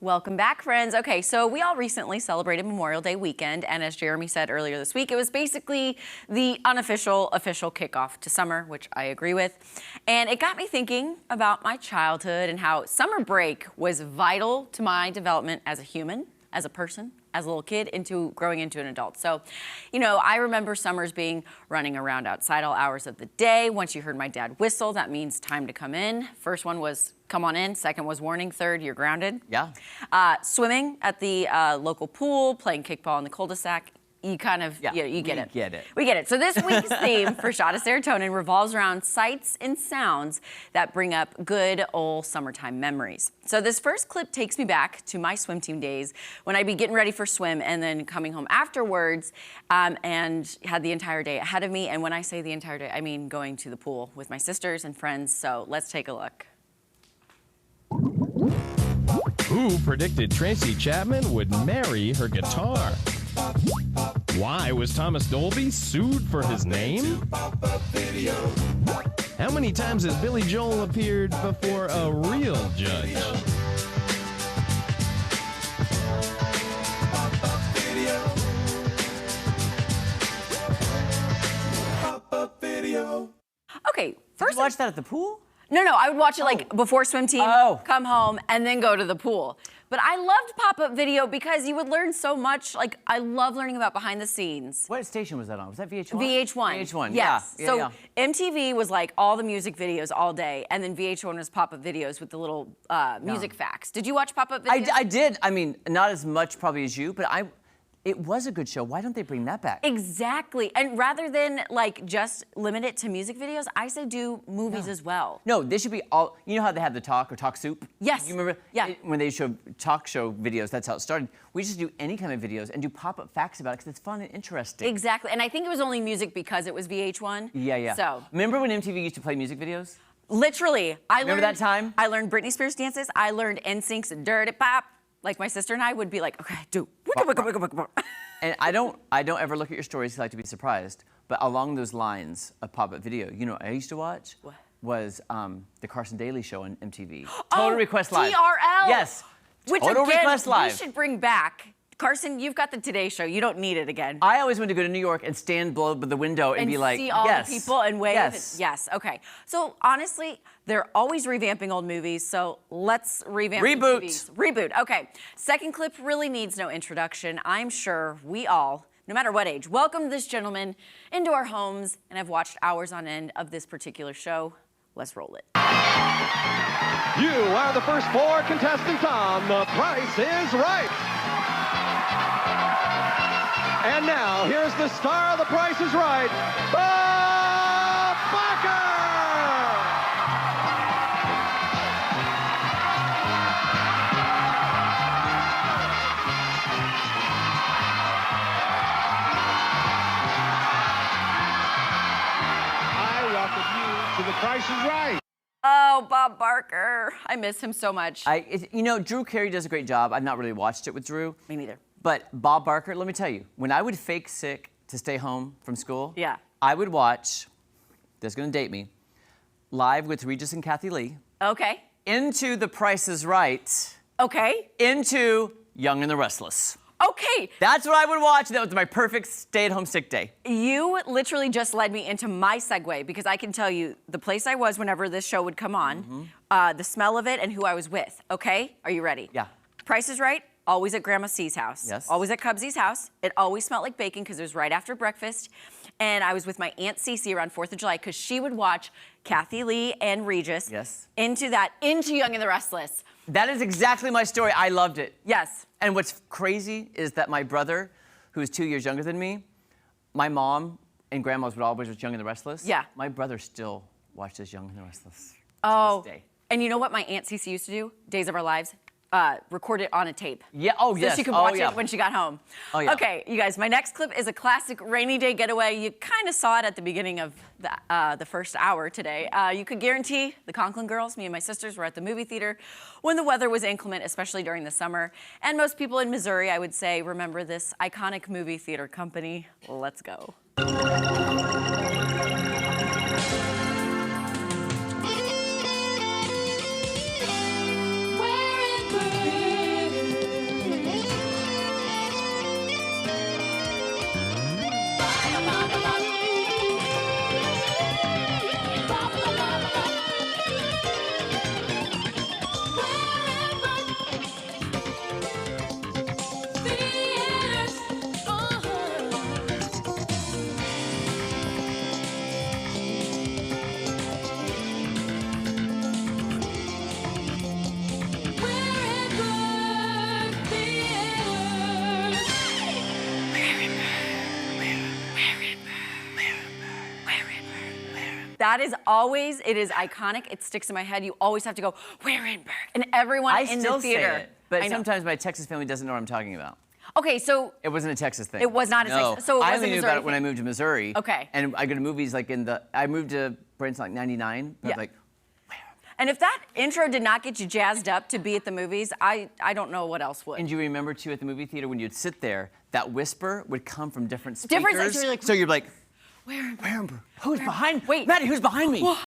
Welcome back, friends. Okay, so we all recently celebrated Memorial Day weekend, and as Jeremy said earlier this week, it was basically the official kickoff to summer, which I agree with. And it got me thinking about my childhood and how summer break was vital to my development as a human, as a person, as a little kid, into growing into an adult. So, you know, I remember summers being running around outside all hours of the day. Once you heard my dad whistle, that means time to come in. First one was come on in. Second was warning. Third, you're grounded. Yeah. Swimming at the local pool, playing kickball in the cul-de-sac. You kind of, you get it. We get it. So this week's theme for Shot of Serotonin revolves around sights and sounds that bring up good old summertime memories. So this first clip takes me back to my swim team days when I'd be getting ready for swim and then coming home afterwards and had the entire day ahead of me. And when I say the entire day, I mean going to the pool with my sisters and friends. So let's take a look. Who predicted Tracy Chapman would marry her guitar? Why was Thomas Dolby sued for his name? How many times has Billy Joel appeared before a real judge? Okay, first. Did you watch that at the pool? No, I would watch it like before swim team, come home, and then go to the pool. But I loved pop-up video because you would learn so much. Like, I love learning about behind the scenes. What station was that on? Was that VH1? VH1. VH1, yes. yeah. So MTV was like all the music videos all day, and then VH1 was pop-up videos with the little music facts. Did you watch pop-up videos? I did. I mean, not as much probably as you, but it was a good show. Why don't they bring that back? Exactly. And rather than like just limit it to music videos, I say do movies as well. No, they should be all, you know how they have the talk or talk soup? Yes. You remember? Yeah. When they show talk show videos, that's how it started. We just do any kind of videos and do pop-up facts about it because it's fun and interesting. Exactly. And I think it was only music because it was VH1. Yeah. So. Remember when MTV used to play music videos? Literally. Remember that time? I learned Britney Spears dances. I learned NSYNC's Dirty Pop. Like my sister and I would be like, okay, do. And I don't ever look at your stories because I like to be surprised. But along those lines of pop-up video, you know what I used to watch? What? Was the Carson Daly Show on MTV. Total Request Live. TRL. Yes. Which Total again, Request Live. we should bring back. Carson, you've got the Today Show. You don't need it again. I always wanted to go to New York and stand below the window and be like, see all yes. the people and wave. Yes. Yes. Okay. So honestly, they're always revamping old movies. So let's revamp. Reboot. TVs. Reboot. Okay. Second clip really needs no introduction. I'm sure we all, no matter what age, welcomed this gentleman into our homes and have watched hours on end of this particular show. Let's roll it. You are the first 4 contestants on The Price is Right. And now, here's the star of The Price is Right, Bob Barker! I welcome you to The Price is Right. Oh, Bob Barker. I miss him so much. You know, Drew Carey does a great job. I've not really watched it with Drew. Me neither. But Bob Barker, let me tell you, when I would fake sick to stay home from school, Yeah. I would watch, this is gonna date me, Live with Regis and Kathy Lee, Okay. into The Price is Right, Okay. into Young and the Restless. Okay. That's what I would watch. That was my perfect stay-at-home sick day. You literally just led me into my segue because I can tell you the place I was whenever this show would come on, the smell of it, and who I was with. Okay? Are you ready? Yeah. Price is Right. Always at Grandma C's house. Yes. Always at Cubsy's house. It always smelled like bacon because it was right after breakfast. And I was with my Aunt Cece around 4th of July because she would watch Kathy Lee and Regis into Young and the Restless. That is exactly my story. I loved it. Yes. And what's crazy is that my brother, who is 2 years younger than me, my mom and grandma's would always watch Young and the Restless. Yeah. My brother still watches Young and the Restless Oh. to this day. And you know what my Aunt Cece used to do? Days of Our Lives. Record it on a tape. Yeah, yes. So she could watch it when she got home. Oh, yeah. Okay, you guys, my next clip is a classic rainy day getaway. You kind of saw it at the beginning of the first hour today. You could guarantee the Conklin girls, me and my sisters, were at the movie theater when the weather was inclement, especially during the summer. And most people in Missouri, I would say, remember this iconic movie theater company. Let's go. that is always, it is iconic. It sticks in my head. You always have to go, Warenberg. And everyone I in still the theater. say it, but I know. sometimes my Texas family doesn't know what I'm talking about. Okay, so It wasn't a Texas thing. It was not a No. Texas- so it I was a only knew Missouri about it when I thing. moved to Missouri. Okay. And I go to movies like I moved to Branson like 99. But Yeah. like, and if that intro did not get you jazzed up to be at the movies, I don't know what else would. and you remember too at the movie theater when you'd sit there, that whisper would come from different speakers. Different- so you're like, so you're like, Warenberg. Warenberg, who's behind? Wait. Maddie, who's behind me?